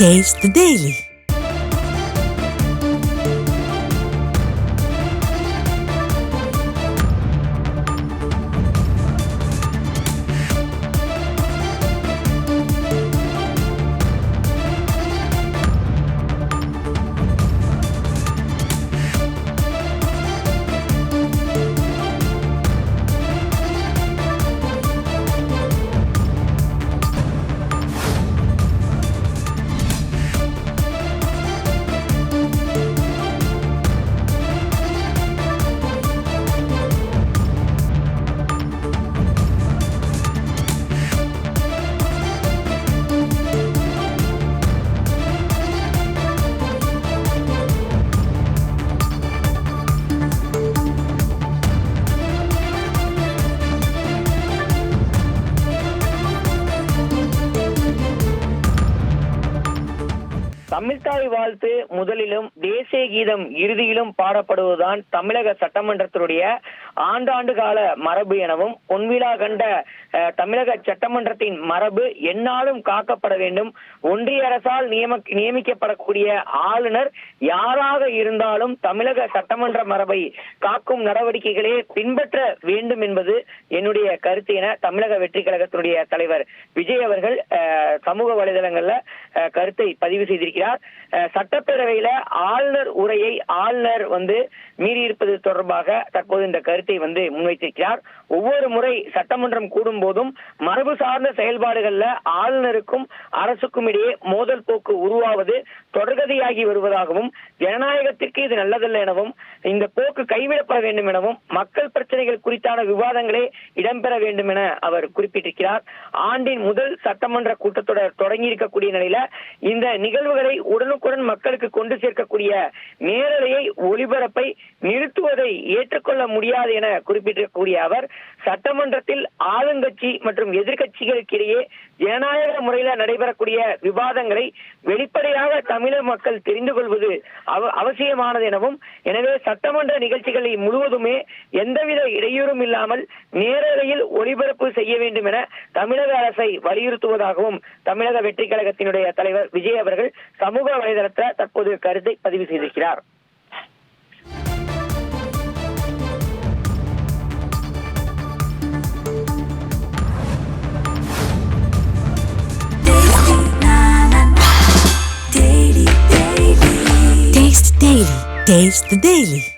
Taste the Daily. தமிழ்தாய் வாழ்த்து முதலிலும் தேசிய கீதம் இறுதியிலும் பாடப்படுவதுதான் தமிழக சட்டமன்றத்தினுடைய ஆண்டாண்டு கால மரபு எனவும் பொன்விழா கண்ட தமிழக சட்டமன்றத்தின் மரபு எந்நாளும் காக்கப்பட வேண்டும். ஒன்றிய அரசால் நியமிக்கப்படக்கூடிய ஆளுநர் யாராக இருந்தாலும் தமிழக சட்டமன்ற மரபை காக்கும் நடவடிக்கைகளே பின்பற்ற வேண்டும் என்பது என்னுடைய கருத்து என தமிழக வெற்றி கழகத்தினுடைய தலைவர் விஜய் அவர்கள் சமூக வலைதளங்கள்ல கருத்தை பதிவு செய்திருக்கிறார். சட்டப்பேரவையில ஆளுநர் உரையை ஆளுநர் மீறியிருப்பது தொடர்பாக தற்போது இந்த கருத்தை முன்வைத்திருக்கிறார். ஒவ்வொரு முறை சட்டமன்றம் கூடும் போதும் மரபு சார்ந்த செயல்பாடுகள்ல ஆளுநருக்கும் அரசுக்கும் இடையே மோதல் போக்கு உருவாவது தொடர்கதையாகி வருவதாகவும் ஜனநாயகத்திற்கு இது நல்லதல்ல எனவும் இந்த போக்கு கைவிடப்பட வேண்டும் எனவும் மக்கள் பிரச்சனைகள் குறித்தான விவாதங்களே இடம்பெற வேண்டும் என அவர் குறிப்பிட்டிருக்கிறார். ஆண்டின் முதல் சட்டமன்ற கூட்டத்தொடர் தொடங்கி இருக்கக்கூடிய நிலையில இந்த நிகழ்வுகளை உடனுக்குடன் மக்களுக்கு கொண்டு சேர்க்கக்கூடிய நேரலையை ஒளிபரப்பை நிறுத்துவதை ஏற்றுக்கொள்ள முடியாது என குறிப்பிட்டிருக்கக்கூடிய அவர் சட்டமன்றத்தில் ஆளுங்கட்சி மற்றும் எதிர்கட்சிகளுக்கிடையே ஜனநாயக முறையில நடைபெறக்கூடிய விவாதங்களை வெளிப்படையாக தமிழக மக்கள் தெரிந்து கொள்வது அவசியமானது எனவும் எனவே சட்டமன்ற நிகழ்ச்சிகளை முழுவதுமே எந்தவித இடையூறும் இல்லாமல் நேரலையில் ஒளிபரப்பு செய்ய வேண்டும் என தமிழக அரசை வலியுறுத்துவதாகவும் தமிழக வெற்றி கழகத்தினுடைய தலைவர் விஜய் அவர்கள் சமூக வலைதளத்தில் தற்போது கருத்தை பதிவு செய்திருக்கிறார். Taste the Daily.